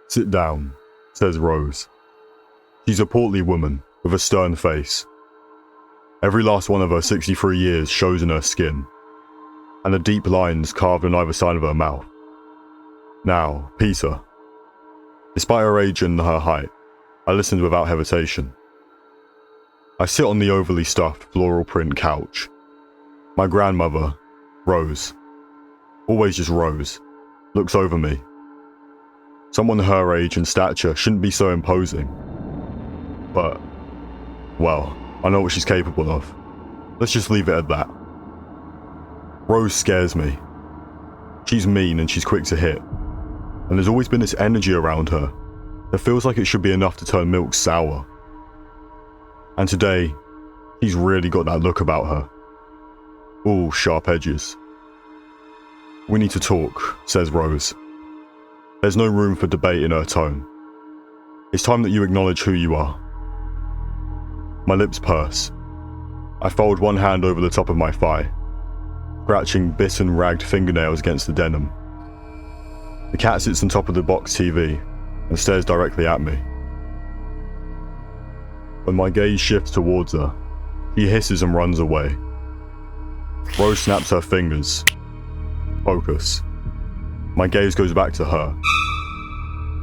"Sit down," says Rose. She's a portly woman with a stern face. Every last one of her 63 years shows in her skin, and the deep lines carved on either side of her mouth. "Now, Peter." Despite her age and her height, I listened without hesitation. I sit on the overly stuffed floral print couch. My grandmother, Rose, always just Rose, looks over me. Someone her age and stature shouldn't be so imposing. But, well, I know what she's capable of. Let's just leave it at that. Rose scares me. She's mean and she's quick to hit. And there's always been this energy around her that feels like it should be enough to turn milk sour. And today, she's really got that look about her. All sharp edges. "We need to talk," says Rose. There's no room for debate in her tone. "It's time that you acknowledge who you are." My lips purse. I fold one hand over the top of my thigh, scratching bitten, ragged fingernails against the denim. The cat sits on top of the box TV and stares directly at me. When my gaze shifts towards her, she hisses and runs away. Rose snaps her fingers. Focus. My gaze goes back to her.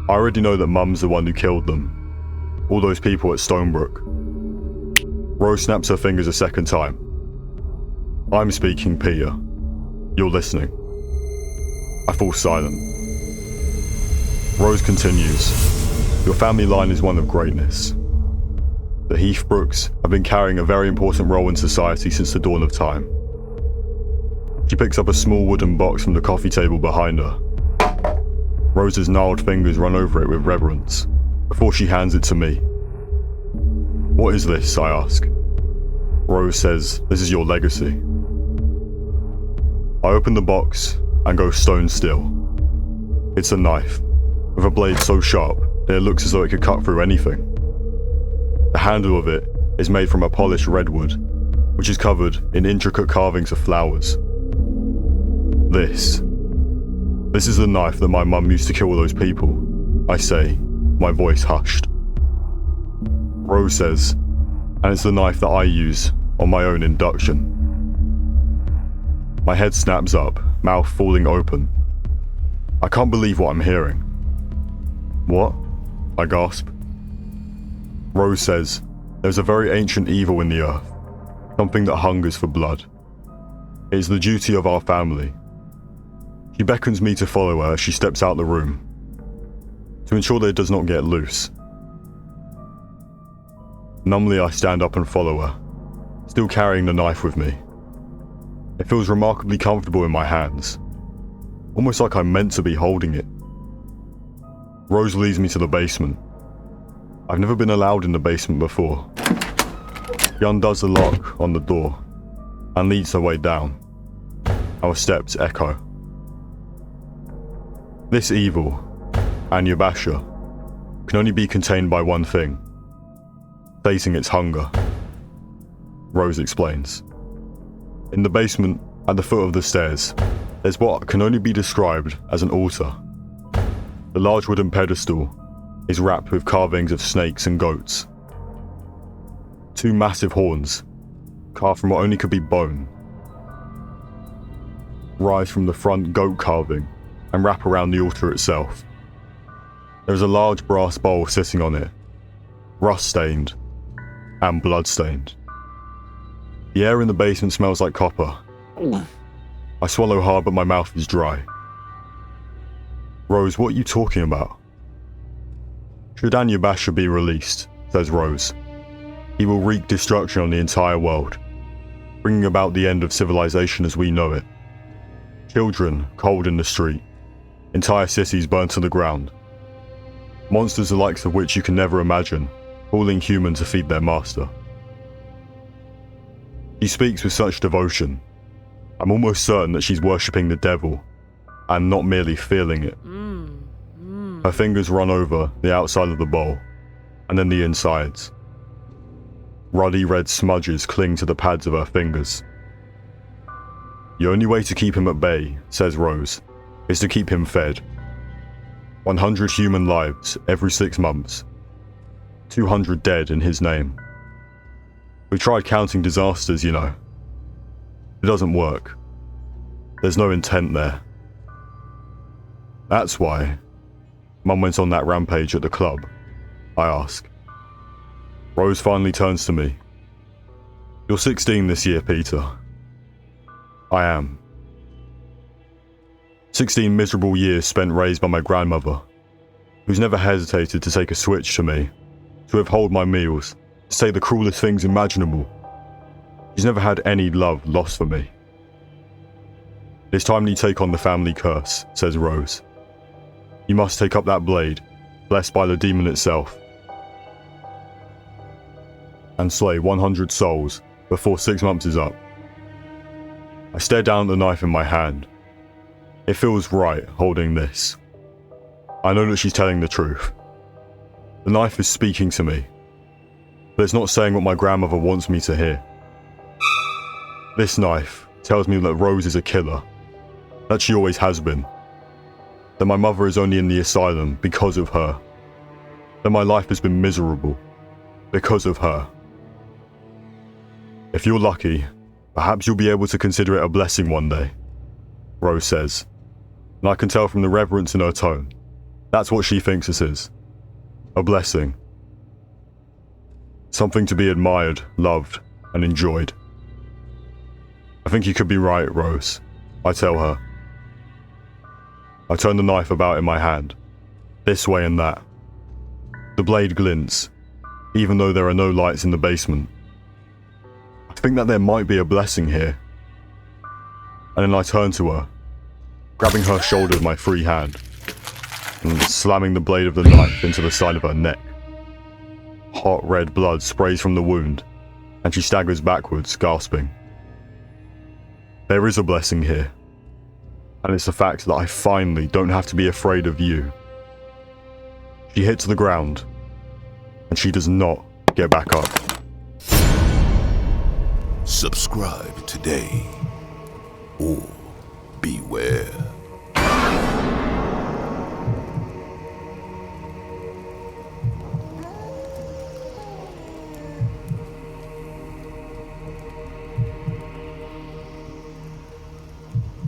I already know that Mum's the one who killed them. All those people at Stonebrook. Rose snaps her fingers a second time. "I'm speaking, Peter. You're listening." I fall silent. Rose continues. "Your family line is one of greatness. The Heathbrooks have been carrying a very important role in society since the dawn of time." She picks up a small wooden box from the coffee table behind her. Rose's gnarled fingers run over it with reverence, before she hands it to me. "What is this?" I ask. Rose says, "This is your legacy." I open the box and go stone still. It's a knife, with a blade so sharp that it looks as though it could cut through anything. The handle of it is made from a polished redwood, which is covered in intricate carvings of flowers. This is the knife that my mum used to kill all those people," I say, my voice hushed. Rose says, "And it's the knife that I use on my own induction." My head snaps up, mouth falling open. I can't believe what I'm hearing. "What?" I gasp. Rose says, "There's a very ancient evil in the earth, something that hungers for blood. It is the duty of our family." She beckons me to follow her as she steps out the room, to ensure that it does not get loose. Numbly, I stand up and follow her, still carrying the knife with me. It feels remarkably comfortable in my hands, almost like I'm meant to be holding it. Rose leads me to the basement. I've never been allowed in the basement before. She undoes the lock on the door and leads her way down. Our steps echo. This evil, Anyabasha, can only be contained by one thing: facing its hunger. Rose explains. In the basement, at the foot of the stairs, there's what can only be described as an altar. The large wooden pedestal is wrapped with carvings of snakes and goats. Two massive horns, carved from what only could be bone, rise from the front goat carving and wrap around the altar itself. There is a large brass bowl sitting on it, rust-stained and blood-stained. The air in the basement smells like copper. I swallow hard, but my mouth is dry. Rose, what are you talking about? Should Anyabasha be released, says Rose, he will wreak destruction on the entire world, bringing about the end of civilization as we know it. Children cold in the street, entire cities burnt to the ground. Monsters the likes of which you can never imagine, calling humans to feed their master. She speaks with such devotion. I'm almost certain that she's worshipping the devil, and not merely feeling it. Her fingers run over the outside of the bowl, and then the insides. Ruddy red smudges cling to the pads of her fingers. The only way to keep him at bay, says Rose, is to keep him fed. 100 human lives every 6 months. 200 dead in his name. We tried counting disasters, you know. It doesn't work. There's no intent there. That's why Mum went on that rampage at the club, I ask. Rose finally turns to me. You're 16 this year, Peter. I am. 16 miserable years spent raised by my grandmother, who's never hesitated to take a switch to me, to withhold my meals, to say the cruelest things imaginable. She's never had any love lost for me. It's time you take on the family curse, says Rose. You must take up that blade, blessed by the demon itself, and slay 100 souls before 6 months is up. I stare down at the knife in my hand. It feels right holding this. I know that she's telling the truth. The knife is speaking to me, but it's not saying what my grandmother wants me to hear. This knife tells me that Rose is a killer, that she always has been, that my mother is only in the asylum because of her, that my life has been miserable because of her. If you're lucky, perhaps you'll be able to consider it a blessing one day, Rose says, and I can tell from the reverence in her tone, that's what she thinks this is. A blessing. Something to be admired, loved, and enjoyed. I think you could be right, Rose, I tell her. I turn the knife about in my hand, this way and that. The blade glints, even though there are no lights in the basement. I think that there might be a blessing here. And then I turn to her, grabbing her shoulder with my free hand, and slamming the blade of the knife into the side of her neck. Hot red blood sprays from the wound, and she staggers backwards, gasping. There is a blessing here, and it's the fact that I finally don't have to be afraid of you. She hits the ground, and she does not get back up. Subscribe today, or beware.